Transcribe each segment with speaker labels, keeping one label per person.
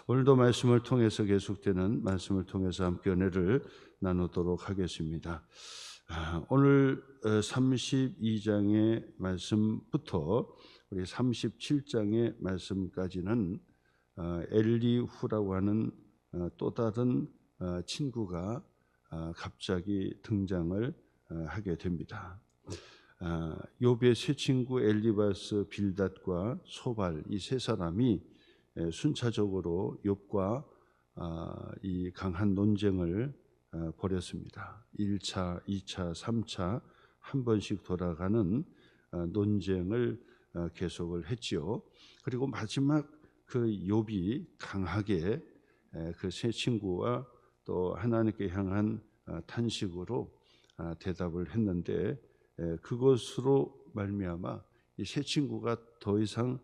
Speaker 1: 오늘도 말씀을 통해서 계속되는 말씀을 통해서 함께 은혜를 나누도록 하겠습니다. 오늘 32장의 말씀부터 우리 37장의 말씀까지는 엘리후라고 하는 또 다른 친구가 갑자기 등장을 하게 됩니다. 욥의 세 친구 엘리바스, 빌닷과 소발, 이 세 사람이 순차적으로 욥과 이 강한 논쟁을 벌였습니다. 1차, 2차, 3차 한 번씩 돌아가는 논쟁을 계속을 했지요. 그리고 마지막 그 욥이 강하게 그 세 친구와 또 하나님께 향한 탄식으로 대답을 했는데, 그것으로 말미암아 이 세 친구가 더 이상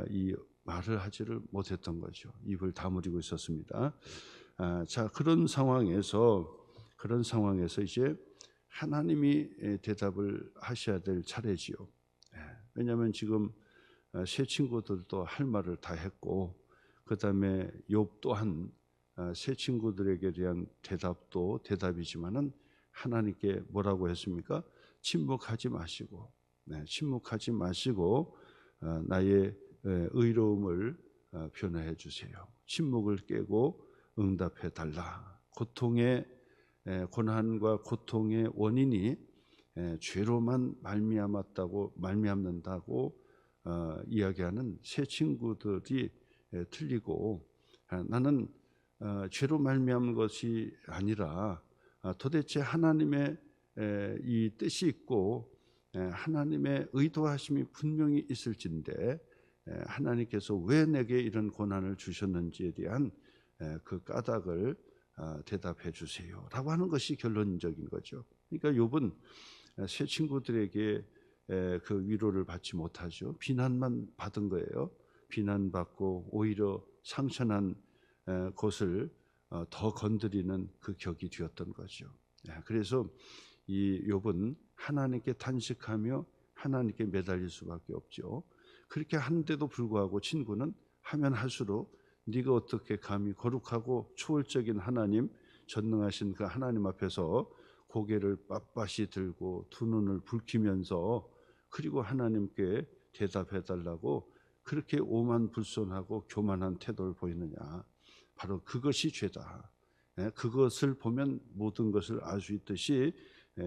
Speaker 1: 이 말을 하지를 못했던 거죠. 입을 다물고 있었습니다. 자, 그런 상황에서 이제 하나님이 대답을 하셔야 될 차례지요. 왜냐하면 지금 세 친구들도 할 말을 다 했고, 그 다음에 욥 또한 세 친구들에게 대한 대답도 대답이지만은 하나님께 뭐라고 했습니까? 침묵하지 마시고, 침묵하지 마시고 나의 의로움을 표현해 주세요. 침묵을 깨고 응답해 달라. 고난과 고통의 원인이 죄로만 말미암는다고 이야기하는 세 친구들이 틀리고, 나는 죄로 말미암는 것이 아니라 도대체 하나님의 이 뜻이 있고 하나님의 의도하심이 분명히 있을진데 하나님께서 왜 내게 이런 고난을 주셨는지에 대한 그 까닭을 대답해 주세요 라고 하는 것이 결론적인 거죠. 그러니까 욥은 세 친구들에게 그 위로를 받지 못하죠. 비난만 받은 거예요. 비난받고 오히려 상처난 곳을 더 건드리는 그 격이 되었던 거죠. 그래서 이 욥은 하나님께 탄식하며 하나님께 매달릴 수밖에 없죠. 그렇게 하는데도 불구하고 친구는 하면 할수록 네가 어떻게 감히 거룩하고 초월적인 하나님, 전능하신 그 하나님 앞에서 고개를 빳빳이 들고 두 눈을 붉히면서 그리고 하나님께 대답해 달라고 그렇게 오만불손하고 교만한 태도를 보이느냐. 바로 그것이 죄다. 그것을 보면 모든 것을 알 수 있듯이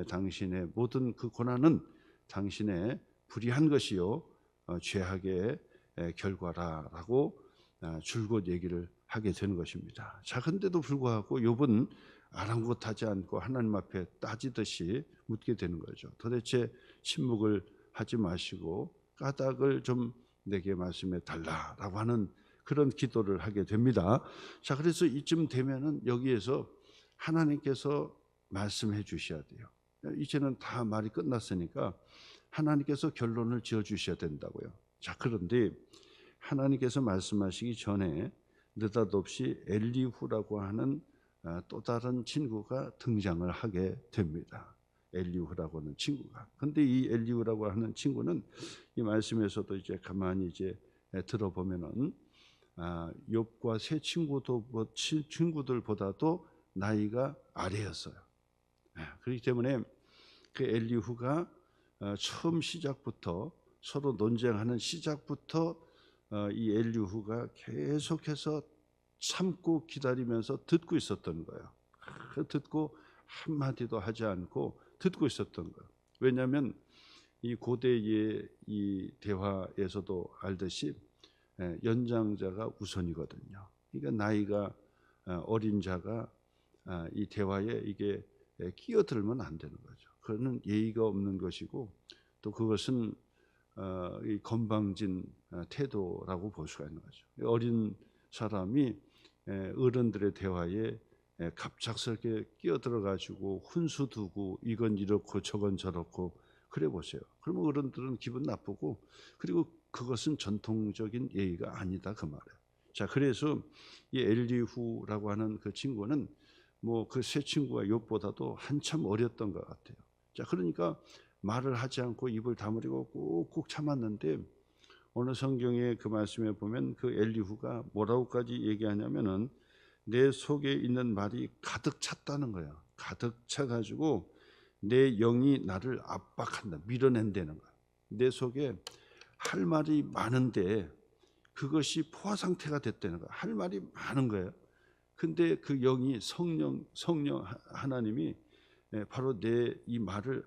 Speaker 1: 당신의 모든 그 고난은 당신의 불의한 것이요 죄악의 결과라라고 줄곧 얘기를 하게 되는 것입니다. 자, 근데도 불구하고 욥은 아랑곳하지 않고 하나님 앞에 따지듯이 묻게 되는 거죠. 도대체 침묵을 하지 마시고 까닭을 좀 내게 말씀해 달라라고 하는 그런 기도를 하게 됩니다. 자, 그래서 이쯤 되면은 여기에서 하나님께서 말씀해 주셔야 돼요. 이제는 다 말이 끝났으니까 하나님께서 결론을 지어 주셔야 된다고요. 자, 그런데 하나님께서 말씀하시기 전에 느닷없이 엘리후라고 하는 또 다른 친구가 등장을 하게 됩니다. 엘리후라고 하는 친구가. 근데 이 엘리후라고 하는 친구는 이 말씀에서도 이제 가만히 이제 들어보면은 욥과 세 친구들보다도 나이가 아래였어요. 그렇기 때문에 그 엘리후가 처음 시작부터 서로 논쟁하는 시작부터 이 엘리후가 계속해서 참고 기다리면서 듣고 있었던 거예요. 듣고 한마디도 하지 않고 듣고 있었던 거예요. 왜냐하면 이 고대의 이 대화에서도 알듯이 연장자가 우선이거든요. 그러니까 나이가 어린 자가 이 대화에 이게 끼어들면 안 되는 거죠. 그거는 예의가 없는 것이고 또 그것은 이 건방진 태도라고 볼 수가 있는 거죠. 어린 사람이 어른들의 대화에 갑작스럽게 끼어들어 가지고 훈수 두고 이건 이렇고 저건 저렇고 그래 보세요. 그러면 어른들은 기분 나쁘고, 그리고 그것은 전통적인 예의가 아니다 그 말이에요. 자, 그래서 이 엘리후라고 하는 그 친구는 뭐 그 세 친구가 욥보다도 한참 어렸던 것 같아요. 자, 그러니까 말을 하지 않고 입을 다물고 꾹꾹 참았는데 오늘 성경의 그 말씀에 보면 그 엘리후가 뭐라고까지 얘기하냐면은 내 속에 있는 말이 가득 찼다는 거예요. 가득 차가지고 내 영이 나를 압박한다, 밀어낸다는 거예요. 내 속에 할 말이 많은데 그것이 포화 상태가 됐다는 거예요. 할 말이 많은 거예요. 근데 그 영이 성령 하나님이 바로 내 이 말을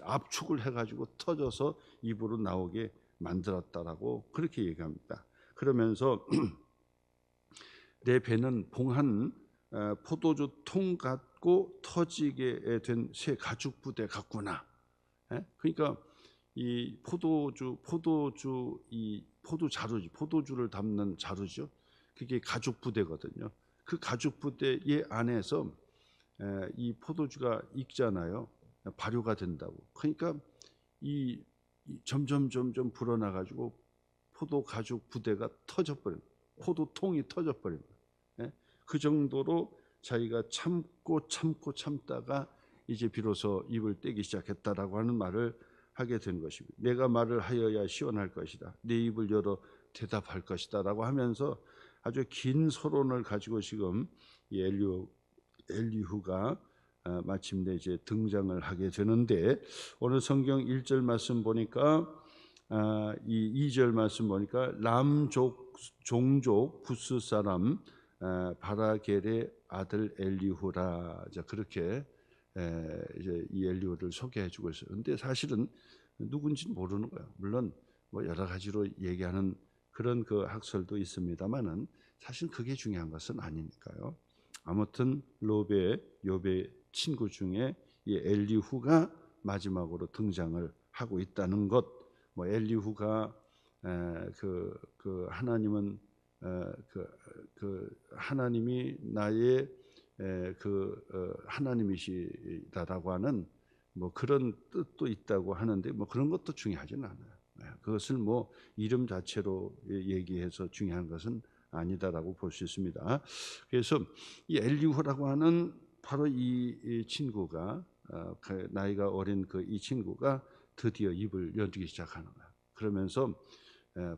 Speaker 1: 압축을 해가지고 터져서 입으로 나오게 만들었다라고 그렇게 얘기합니다. 그러면서 내 배는 봉한 포도주 통 같고 터지게 된 새 가죽 부대 같구나. 그러니까 이 포도주 이 포도 자루지, 포도주를 담는 자루죠. 그게 가죽 부대거든요. 그 가죽 부대의 안에서 이 포도주가 익잖아요. 발효가 된다고. 그러니까 이 점점 불어나가지고 포도 가죽 부대가 터져버린, 포도통이 터져버린 거예요. 그 정도로 자기가 참다가 이제 비로소 입을 떼기 시작했다라고 하는 말을 하게 된 것입니다. 내가 말을 하여야 시원할 것이다. 내 입을 열어 대답할 것이다라고 하면서 아주 긴 서론을 가지고 지금 이 엘리후가 마침내 이제 등장을 하게 되는데, 오늘 성경 1절 말씀 보니까 이 2절 말씀 보니까 람족 종족 부스 사람 바라겔의 아들 엘리후라. 그렇게 이제 이 엘리후를 소개해주고 있어요. 근데 사실은 누군지 모르는 거예요. 물론 뭐 여러 가지로 얘기하는 그런 그 학설도 있습니다만은 사실 그게 중요한 것은 아니니까요. 아무튼 욥의 친구 중에 이 엘리후가 마지막으로 등장을 하고 있다는 것. 뭐 엘리후가 그 하나님은 하나님이 나의 하나님이시다라고 하는 뭐 그런 뜻도 있다고 하는데 뭐 그런 것도 중요하지는 않아요. 그것을 뭐 이름 자체로 얘기해서 중요한 것은 아니다라고 볼 수 있습니다. 그래서 이 엘리후라고 하는 바로 이 친구가 나이가 어린 그 이 친구가 드디어 입을 열기 시작하는 거야. 그러면서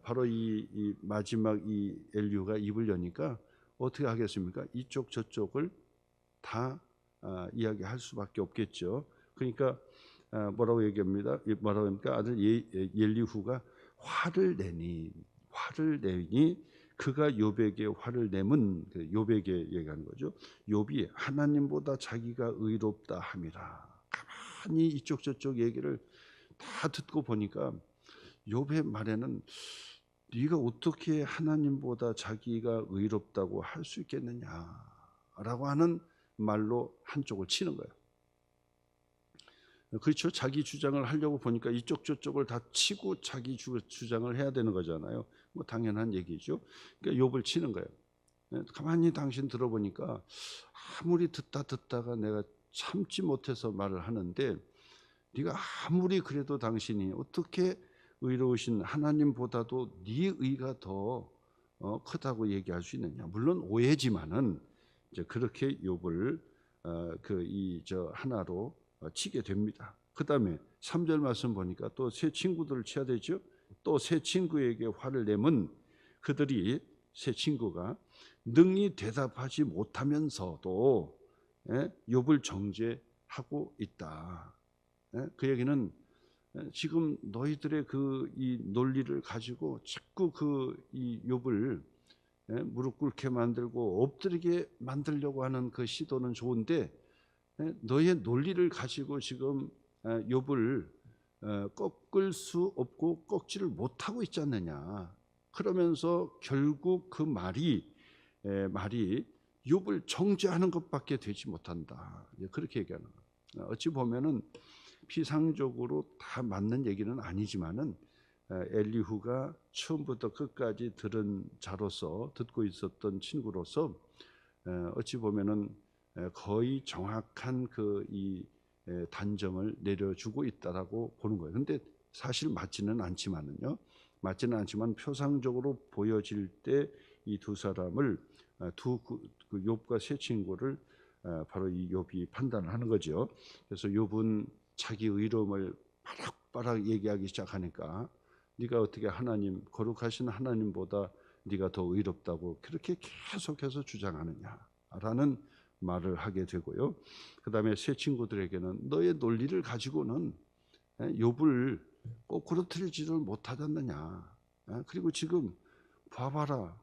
Speaker 1: 바로 이 마지막 이 엘리후가 입을 여니까 어떻게 하겠습니까? 이쪽 저쪽을 다 이야기할 수밖에 없겠죠. 그러니까 뭐라고 얘기합니다. 뭐라고 합니까? 아들 엘리후가 화를 내니 그가 욥에게 화를 내면 욥에게 얘기하는 거죠. 욥이 하나님보다 자기가 의롭다 함이라. 가만히 이쪽 저쪽 얘기를 다 듣고 보니까 욥의 말에는 네가 어떻게 하나님보다 자기가 의롭다고 할 수 있겠느냐라고 하는 말로 한쪽을 치는 거예요. 그렇죠. 자기 주장을 하려고 보니까 이쪽 저쪽을 다 치고 자기 주장을 해야 되는 거잖아요. 뭐 당연한 얘기죠. 그러니까 욥을 치는 거예요. 가만히 당신 들어보니까 아무리 듣다가 내가 참지 못해서 말을 하는데 네가 아무리 그래도 당신이 어떻게 의로우신 하나님보다도 네 의가 더 크다고 얘기할 수 있느냐. 물론 오해지만은 이제 그렇게 욥을 하나로 치게 됩니다. 그 다음에 3절 말씀 보니까 또 새 친구들을 쳐야 되죠. 또 새 친구에게 화를 내면 그들이 새 친구가 능히 대답하지 못하면서도 욥을 정죄하고 있다. 그 얘기는 지금 너희들의 이 논리를 가지고 자꾸 이 욥을 무릎 꿇게 만들고 엎드리게 만들려고 하는 그 시도는 좋은데 너의 논리를 가지고 지금 욥을 꺾을 수 없고 꺾지를 못하고 있지 않느냐. 그러면서 결국 그 말이 욥을 정죄하는 것밖에 되지 못한다. 그렇게 얘기하는 거예요. 어찌 보면은 피상적으로 다 맞는 얘기는 아니지만은 엘리후가 처음부터 끝까지 들은 자로서, 듣고 있었던 친구로서 어찌 보면은 거의 정확한 이 단정을 내려주고 있다라고 보는 거예요. 근데 사실 맞지는 않지만 표상적으로 보여질 때 이 두 사람을 그 욥과 세 친구를 바로 이 욥이 판단을 하는 거죠. 그래서 욥은 자기 의로움을 바락바락 얘기하기 시작하니까 네가 어떻게 하나님, 거룩하신 하나님보다 네가 더 의롭다고 그렇게 계속해서 주장하느냐라는 말을 하게 되고요. 그 다음에 새 친구들에게는 너의 논리를 가지고는 욥을 거꾸로 틀지를 못하잖느냐. 그리고 지금 봐봐라.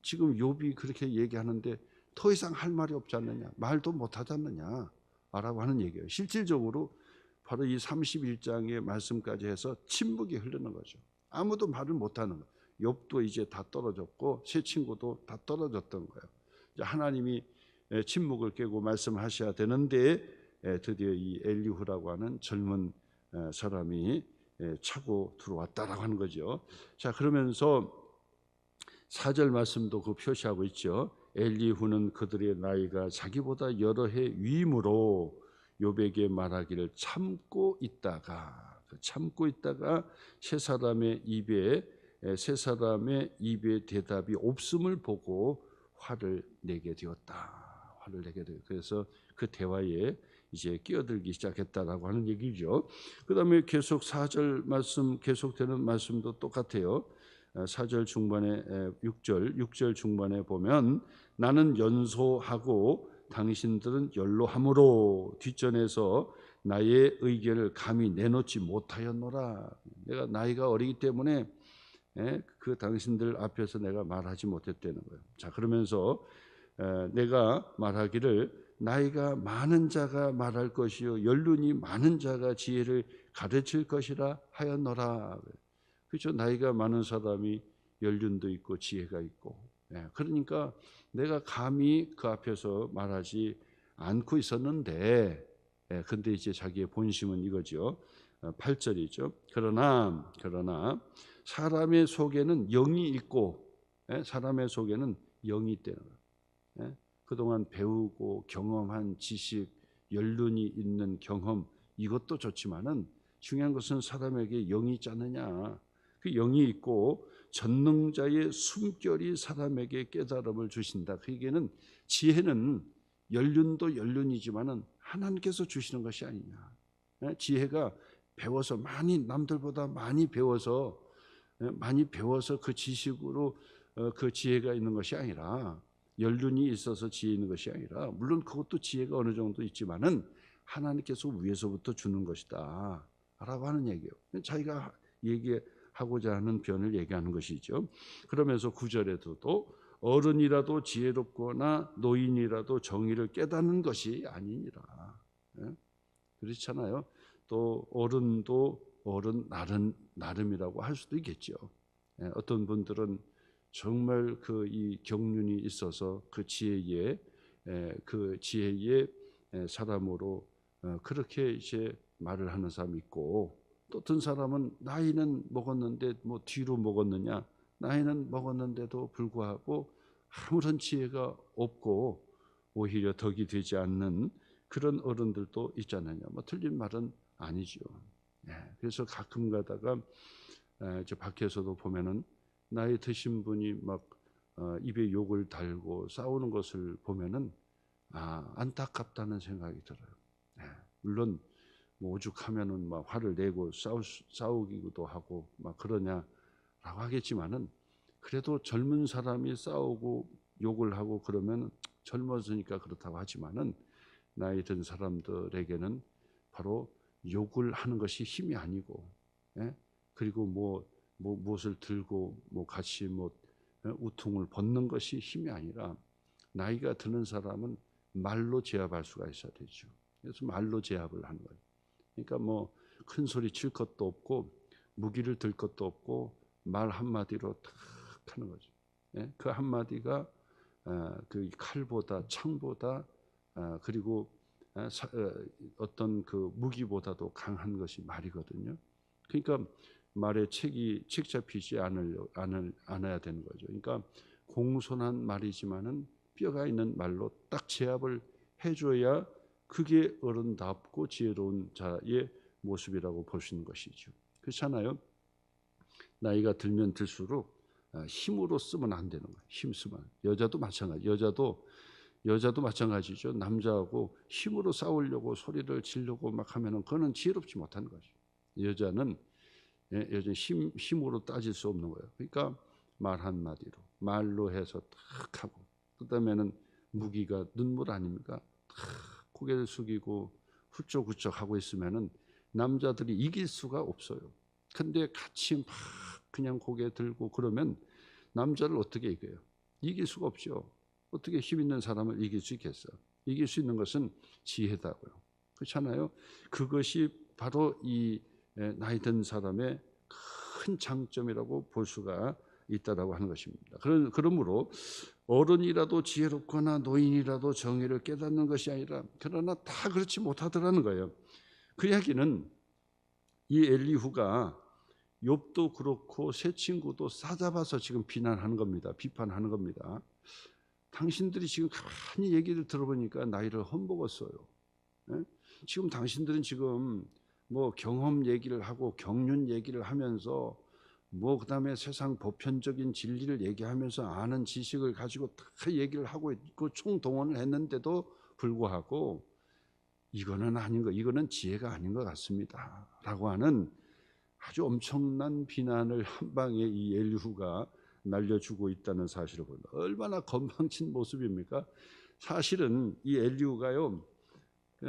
Speaker 1: 지금 욥이 그렇게 얘기하는데 더 이상 할 말이 없지 않느냐. 말도 못하지 않느냐. 라고 하는 얘기예요. 실질적으로 바로 이 31장의 말씀까지 해서 침묵이 흐르는 거죠. 아무도 말을 못하는 거예요. 욥도 이제 다 떨어졌고 새 친구도 다 떨어졌던 거예요. 이제 하나님이 침묵을 깨고 말씀하셔야 되는데 드디어 이 엘리후라고 하는 젊은 사람이 차고 들어왔다라고 하는 거죠. 자, 그러면서 4절 말씀도 그 표시하고 있죠. 엘리후는 그들의 나이가 자기보다 여러 해 위임으로 욥에게 말하기를 참고 있다가 세 사람의 입에 대답이 없음을 보고 화를 내게 되었다. 그래서 그 대화에 이제 끼어들기 시작했다라고 하는 얘기죠. 그다음에 계속 4절 말씀 계속되는 말씀도 똑같아요. 4절 중반에 6절 중반에 보면 나는 연소하고 당신들은 연로함으로 뒷전에서 나의 의견을 감히 내놓지 못하였노라. 내가 나이가 어리기 때문에 그 당신들 앞에서 내가 말하지 못했다는 거예요. 자, 그러면서 내가 말하기를 나이가 많은 자가 말할 것이요 연륜이 많은 자가 지혜를 가르칠 것이라 하였노라. 그렇죠. 나이가 많은 사람이 연륜도 있고 지혜가 있고. 그러니까 내가 감히 그 앞에서 말하지 않고 있었는데, 근데 이제 자기의 본심은 이거죠. 8절이죠. 그러나 사람의 속에는 영이 있고, 사람의 속에는 영이 있다는 거예요. 그동안 배우고 경험한 지식, 연륜이 있는 경험, 이것도 좋지만은 중요한 것은 사람에게 영이 있지 않느냐. 그 영이 있고 전능자의 숨결이 사람에게 깨달음을 주신다. 그 얘기는 지혜는 연륜도 연륜이지만은 하나님께서 주시는 것이 아니냐. 지혜가 배워서 남들보다 많이 배워서 그 지식으로 그 지혜가 있는 것이 아니라, 연륜이 있어서 지혜 있는 것이 아니라, 물론 그것도 지혜가 어느 정도 있지만은 하나님께서 위에서부터 주는 것이다 라고 하는 얘기예요. 자기가 얘기하고자 하는 변을 얘기하는 것이죠. 그러면서 9절에도 어른이라도 지혜롭거나 노인이라도 정의를 깨닫는 것이 아니니라. 그렇잖아요. 또 어른도 어른 나름이라고 할 수도 있겠죠. 어떤 분들은 정말 이 경륜이 있어서 그 지혜의 사람으로 그렇게 이제 말을 하는 사람이 있고, 또 어떤 사람은 나이는 먹었는데 뭐 뒤로 먹었느냐, 나이는 먹었는데도 불구하고 아무런 지혜가 없고 오히려 덕이 되지 않는 그런 어른들도 있잖아요. 뭐 틀린 말은 아니죠. 그래서 가끔 가다가 저 밖에서도 보면은 나이 드신 분이 막 입에 욕을 달고 싸우는 것을 보면은 안타깝다는 생각이 들어요. 물론 뭐 오죽하면은 막 화를 내고 싸우기도 하고 막 그러냐라고 하겠지만은, 그래도 젊은 사람이 싸우고 욕을 하고 그러면 젊었으니까 그렇다고 하지만은, 나이 든 사람들에게는 바로 욕을 하는 것이 힘이 아니고, 그리고 무엇을 들고 같이 우퉁을 벗는 것이 힘이 아니라, 나이가 드는 사람은 말로 제압할 수가 있어야 되죠. 그래서 말로 제압을 하는 거예요. 그러니까 큰 소리 칠 것도 없고 무기를 들 것도 없고 말 한마디로 탁 하는 거죠. 그 한마디가 그 칼보다 창보다 그리고 어떤 그 무기보다도 강한 것이 말이거든요. 그러니까 말에 책 잡히지 않아야 되는 거죠. 그러니까 공손한 말이지만은 뼈가 있는 말로 딱 제압을 해줘야 그게 어른답고 지혜로운 자의 모습이라고 볼 수 있는 것이죠. 그렇잖아요. 나이가 들면 들수록 힘으로 쓰면 안 되는 거예요. 힘 쓰면. 여자도 마찬가지죠. 남자하고 힘으로 싸우려고 소리를 지르고 막 하면은 그거는 지혜롭지 못하는 거죠. 여자는 여전히 힘으로 따질 수 없는 거예요. 그러니까 말 한마디로, 말로 해서 탁 하고, 그다음에는 무기가 눈물 아닙니까? 탁 고개를 숙이고 훌쩍훌쩍 하고 있으면은 남자들이 이길 수가 없어요. 근데 같이 막 그냥 고개 들고 그러면 남자를 어떻게 이겨요? 이길 수가 없죠. 어떻게 힘 있는 사람을 이길 수 있겠어요? 이길 수 있는 것은 지혜다고요. 그렇잖아요. 그것이 바로 이 나이 든 사람의 큰 장점이라고 볼 수가 있다라고 하는 것입니다. 그러므로 어른이라도 지혜롭거나 노인이라도 정의를 깨닫는 것이 아니라, 그러나 다 그렇지 못하더라는 거예요. 그 이야기는 이 엘리후가 욥도 그렇고 세 친구도 싸잡아서 지금 비난하는 겁니다. 비판하는 겁니다. 당신들이 지금 가만히 얘기를 들어보니까 나이를 헛먹었어요. 지금 당신들은 지금 뭐 경험 얘기를 하고 경륜 얘기를 하면서 뭐 그다음에 세상 보편적인 진리를 얘기하면서 아는 지식을 가지고 다 얘기를 하고 있고 총동원을 했는데도 불구하고 이거는 아닌 거, 이거는 지혜가 아닌 것 같습니다 라고 하는 아주 엄청난 비난을 한 방에 이 엘리후가 날려주고 있다는 사실을 보면 얼마나 건방진 모습입니까? 사실은 이 엘리후가요,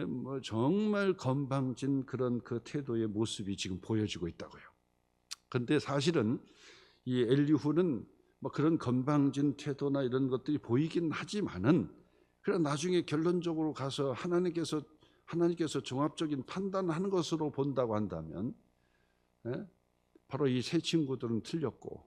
Speaker 1: 뭐 정말 건방진 그런 그 태도의 모습이 지금 보여지고 있다고요. 그런데 사실은 이 엘리후는 뭐 그런 건방진 태도나 이런 것들이 보이긴 하지만은, 그러나 나중에 결론적으로 가서 하나님께서 종합적인 판단하는 것으로 본다고 한다면, 바로 이 세 친구들은 틀렸고,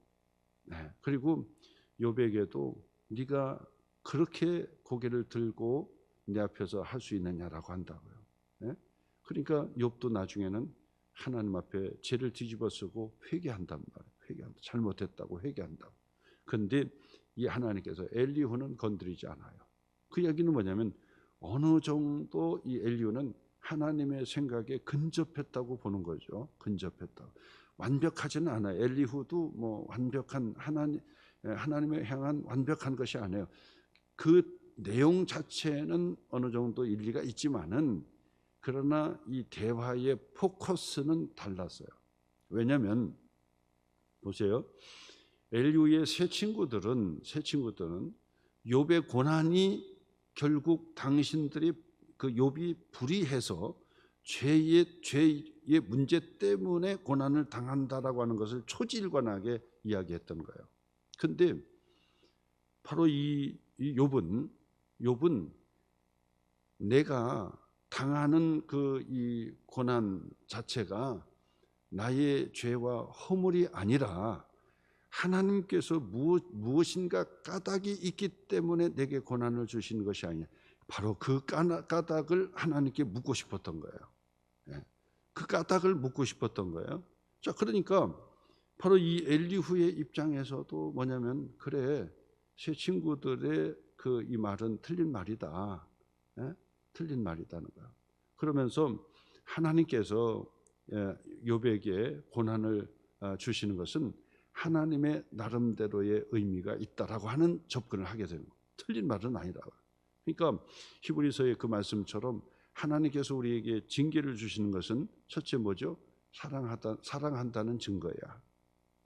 Speaker 1: 그리고 욥에게도 네가 그렇게 고개를 들고 내 앞에서 할 수 있느냐라고 한다고요. 그러니까 욥도 나중에는 하나님 앞에 죄를 뒤집어쓰고 회개한단 말이에요. 회개한다. 잘못했다고 회개한다고. 그런데 이 하나님께서 엘리후는 건드리지 않아요. 그 이야기는 뭐냐면 어느 정도 이 엘리후는 하나님의 생각에 근접했다고 보는 거죠. 근접했다. 완벽하지는 않아요. 엘리후도 뭐 완벽한 하나님에 향한 완벽한 것이 아니에요. 그 내용 자체는 어느 정도 일리가 있지만은, 그러나 이 대화의 포커스는 달랐어요. 왜냐하면 보세요. 엘리후의 세 친구들은 욥의 고난이 결국 당신들이 그 욥이 불의해서 죄의 문제 때문에 고난을 당한다라고 하는 것을 초지일관하게 이야기했던 거예요. 그런데 바로 이 욥은 내가 당하는 그 이 고난 자체가 나의 죄와 허물이 아니라 하나님께서 무엇인가 까닭이 있기 때문에 내게 고난을 주시는 것이 아니냐. 바로 그 까닭을 하나님께 묻고 싶었던 거예요. 그 까닭을 묻고 싶었던 거예요. 자, 그러니까 바로 이 엘리후의 입장에서도 뭐냐면, 그래, 세 친구들의 그 이 말은 틀린 말이다. 틀린 말이다는 거예요. 그러면서 하나님께서 욥에게 고난을 주시는 것은 하나님의 나름대로의 의미가 있다라고 하는 접근을 하게 되는 거예요. 틀린 말은 아니라고. 그러니까 히브리서의 그 말씀처럼 하나님께서 우리에게 징계를 주시는 것은 첫째 뭐죠? 사랑한다는 증거야.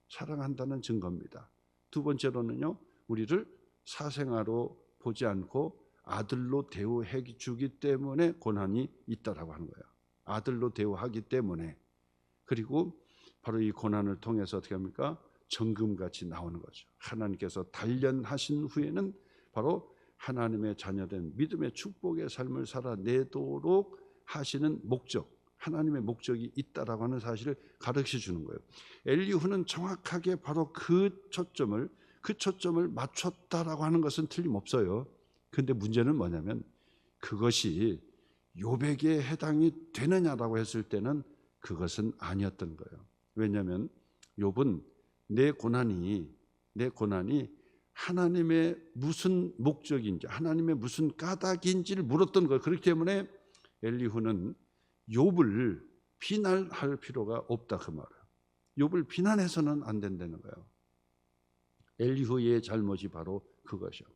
Speaker 1: 사랑한다는 증거입니다. 두 번째로는요, 우리를 사생아로 보지 않고 아들로 대우해 주기 때문에 고난이 있다라고 하는 거예요. 아들로 대우하기 때문에. 그리고 바로 이 고난을 통해서 어떻게 합니까? 정금같이 나오는 거죠. 하나님께서 단련하신 후에는 바로 하나님의 자녀된 믿음의 축복의 삶을 살아내도록 하시는 목적, 하나님의 목적이 있다라고 하는 사실을 가르쳐 주는 거예요. 엘리후는 정확하게 바로 그 초점을 맞췄다라고 하는 것은 틀림없어요. 그런데 문제는 뭐냐면 그것이 욥에게 해당이 되느냐라고 했을 때는 그것은 아니었던 거예요. 왜냐하면 욥은 내 고난이 하나님의 무슨 목적인지, 하나님의 무슨 까닭인지를 물었던 거예요. 그렇기 때문에 엘리후는 욥을 비난할 필요가 없다 그 말이에요. 욥을 비난해서는 안 된다는 거예요. 엘리후의 잘못이 바로 그것이요.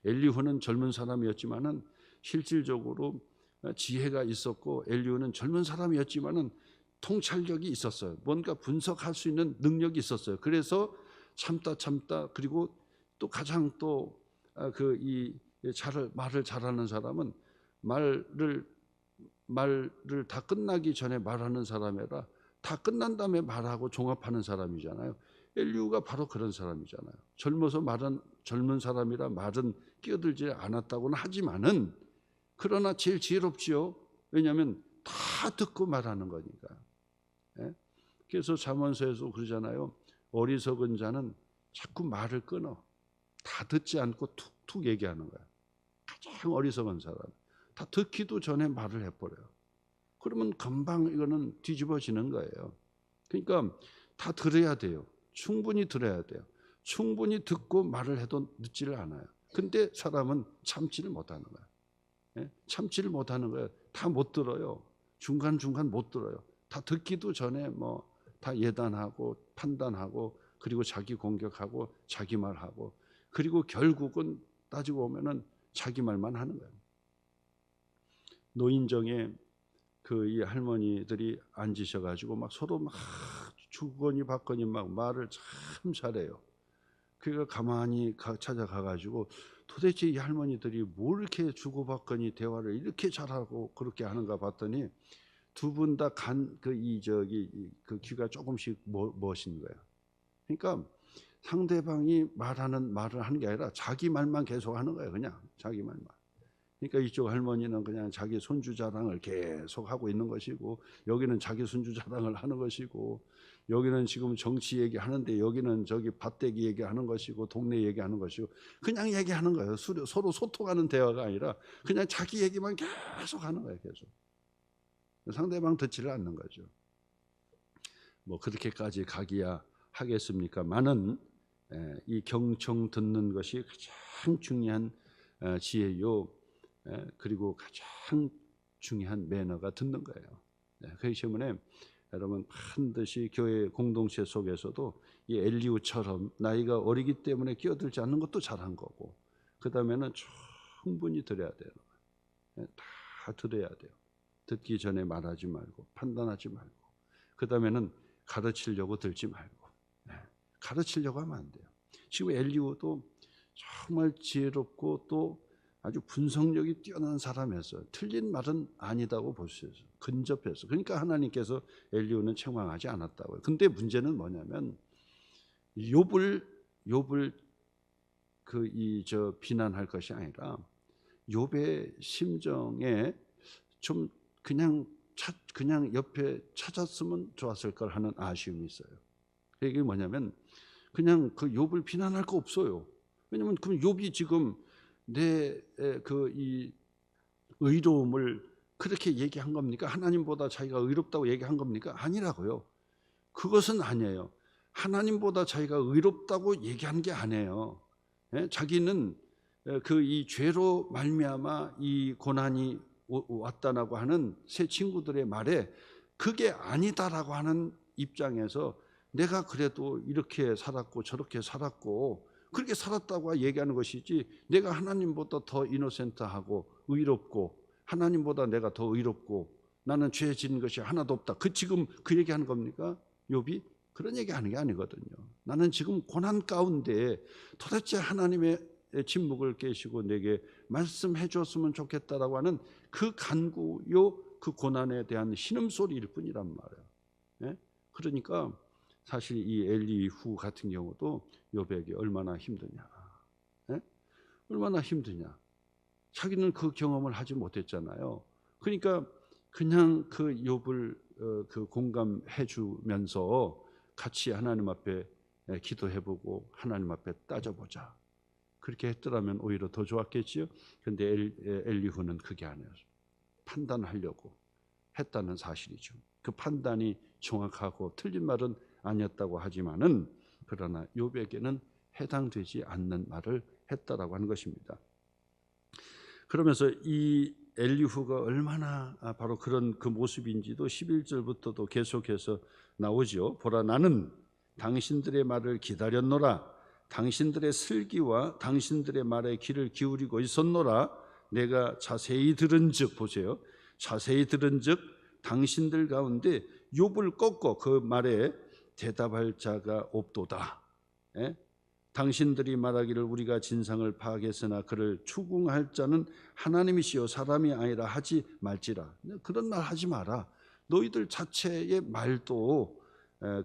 Speaker 1: 엘리후는 젊은 사람이었지만은 실질적으로 지혜가 있었고, 엘리후는 젊은 사람이었지만은 통찰력이 있었어요. 뭔가 분석할 수 있는 능력이 있었어요. 그래서 참다 그리고 또 가장 또 말을 잘하는 사람은 말을 다 끝나기 전에 말하는 사람이라 다 끝난 다음에 말하고 종합하는 사람이잖아요. 엘리후가 바로 그런 사람이잖아요. 젊은 사람이라 말은 끼어들지 않았다고는 하지만은 그러나 제일 지혜롭지요. 왜냐하면 다 듣고 말하는 거니까. 예? 그래서 잠언서에서 그러잖아요. 어리석은 자는 자꾸 말을 끊어. 다 듣지 않고 툭툭 얘기하는 거야. 가장 어리석은 사람. 다 듣기도 전에 말을 해버려요. 그러면 금방 이거는 뒤집어지는 거예요. 그러니까 다 들어야 돼요. 충분히 들어야 돼요. 충분히 듣고 말을 해도 늦지를 않아요. 근데 사람은 참지를 못하는 거예요. 예? 참지를 못하는 거예요. 다 못 들어요. 중간중간 못 들어요. 다 듣기도 전에 다 예단하고 판단하고 그리고 자기 공격하고 자기 말하고 그리고 결국은 따지고 보면은 자기 말만 하는 거예요. 노인정에 이 할머니들이 앉으셔가지고 막 서로 막 주거니 받거니 막 말을 참 잘해요. 그러니까 가만히 찾아가가지고 도대체 이 할머니들이 뭘 이렇게 주고받거니 대화를 이렇게 잘하고 그렇게 하는가 봤더니 두 분 다 귀가 조금씩 멋인 거예요. 그러니까 상대방이 말하는 말을 하는 게 아니라 자기 말만 계속 하는 거예요. 그냥 자기 말만. 그러니까 이쪽 할머니는 그냥 자기 손주 자랑을 계속 하고 있는 것이고 여기는 자기 손주 자랑을 하는 것이고 여기는 지금 정치 얘기하는데 여기는 저기 밭대기 얘기하는 것이고 동네 얘기하는 것이고 그냥 얘기하는 거예요. 서로 소통하는 대화가 아니라 그냥 자기 얘기만 계속 하는 거예요. 계속. 상대방 듣지를 않는 거죠. 그렇게까지 가기야 하겠습니까만은 이 경청 듣는 것이 가장 중요한 지혜요. 그리고 가장 중요한 매너가 듣는 거예요. 그렇기 때문에 여러분 반드시 교회 공동체 속에서도 이 엘리후처럼 나이가 어리기 때문에 끼어들지 않는 것도 잘한 거고 그 다음에는 충분히 들어야 돼요. 다 들어야 돼요. 듣기 전에 말하지 말고 판단하지 말고 그 다음에는 가르치려고 들지 말고 가르치려고 하면 안 돼요. 지금 엘리후도 정말 지혜롭고 또 아주 분석력이 뛰어난 사람이었어요. 틀린 말은 아니다고 볼 수 있어요. 근접해서. 그러니까 하나님께서 엘리후는 책망하지 않았다고요. 근데 문제는 뭐냐면 욥을 비난할 것이 아니라 욥의 심정에 좀 그냥 옆에 찾았으면 좋았을 걸 하는 아쉬움이 있어요. 이게 뭐냐면 그냥 욥을 비난할 거 없어요. 왜냐면 그럼 욥이 지금 내 이 의로움을 그렇게 얘기한 겁니까? 하나님보다 자기가 의롭다고 얘기한 겁니까? 아니라고요. 그것은 아니에요. 하나님보다 자기가 의롭다고 얘기한 게 아니에요. 자기는 이 죄로 말미암아 이 고난이 왔다라고 하는 새 친구들의 말에 그게 아니다라고 하는 입장에서 내가 그래도 이렇게 살았고 저렇게 살았고 그렇게 살았다고 얘기하는 것이지 내가 하나님보다 더 이노센트하고 의롭고 하나님보다 내가 더 의롭고 나는 죄 지은 것이 하나도 없다. 지금 그 얘기하는 겁니까? 욥이 그런 얘기하는 게 아니거든요. 나는 지금 고난 가운데 도대체 하나님의 침묵을 깨시고 내게 말씀해 줬으면 좋겠다라고 하는 그 간구요 그 고난에 대한 신음소리일 뿐이란 말이에요. 그러니까 사실 이 엘리후 같은 경우도 욥에게 얼마나 힘드냐. 얼마나 힘드냐. 자기는 그 경험을 하지 못했잖아요. 그러니까 그냥 그 욥을 공감해 주면서 같이 하나님 앞에 기도해보고 하나님 앞에 따져보자. 그렇게 했더라면 오히려 더 좋았겠지요. 그런데 엘리후는 그게 아니었어요. 판단하려고 했다는 사실이죠. 그 판단이 정확하고 틀린 말은 아니었다고 하지만은 그러나 욥에게는 해당되지 않는 말을 했다라고 하는 것입니다. 그러면서 이 엘리후가 얼마나 바로 그런 그 모습인지도 11절부터도 계속해서 나오죠. 보라 나는 당신들의 말을 기다렸노라. 당신들의 슬기와 당신들의 말에 귀를 기울이고 있었노라. 내가 자세히 들은즉 보세요. 자세히 들은즉 당신들 가운데 욥을 꺾어 그 말에 대답할 자가 없도다. 예? 당신들이 말하기를 우리가 진상을 파악했으나 그를 추궁할 자는 하나님이시요 사람이 아니라 하지 말지라. 그런 말 하지 마라. 너희들 자체의 말도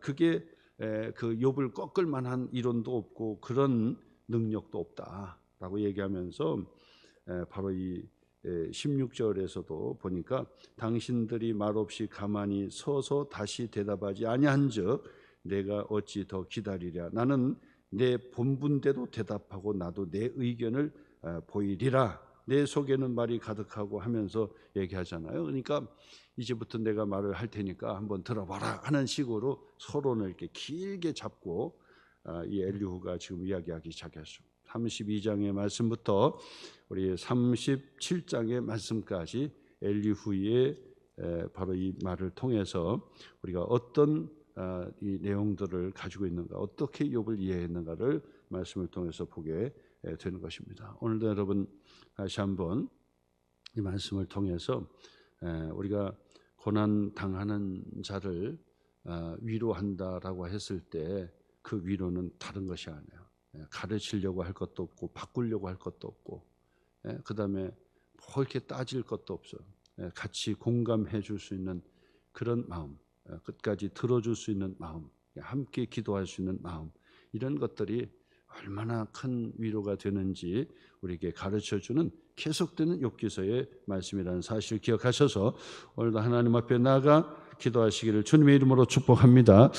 Speaker 1: 그게 그 욥을 꺾을 만한 이론도 없고 그런 능력도 없다라고 얘기하면서 바로 이 16절에서도 보니까 당신들이 말없이 가만히 서서 다시 대답하지 아니한즉 내가 어찌 더 기다리랴. 나는 내 본분대로 대답하고 나도 내 의견을 보이리라. 내 속에는 말이 가득하고 하면서 얘기하잖아요. 그러니까 이제부터 내가 말을 할 테니까 한번 들어봐라 하는 식으로 서론을 이렇게 길게 잡고 이 엘리후가 지금 이야기하기 시작했습니다. 32장의 말씀부터 우리 37장의 말씀까지 엘리후의 바로 이 말을 통해서 우리가 어떤 이 내용들을 가지고 있는가, 어떻게 욥을 이해했는가를 말씀을 통해서 보게 되는 것입니다. 오늘도 여러분 다시 한번 이 말씀을 통해서 우리가 고난 당하는 자를 위로한다라고 했을 때 그 위로는 다른 것이 아니에요. 가르치려고 할 것도 없고 바꾸려고 할 것도 없고 그 다음에 뭐 이렇게 따질 것도 없어요. 같이 공감해 줄 수 있는 그런 마음, 끝까지 들어줄 수 있는 마음, 함께 기도할 수 있는 마음, 이런 것들이 얼마나 큰 위로가 되는지 우리에게 가르쳐주는 계속되는 욥기서의 말씀이라는 사실을 기억하셔서 오늘도 하나님 앞에 나아가 기도하시기를 주님의 이름으로 축복합니다.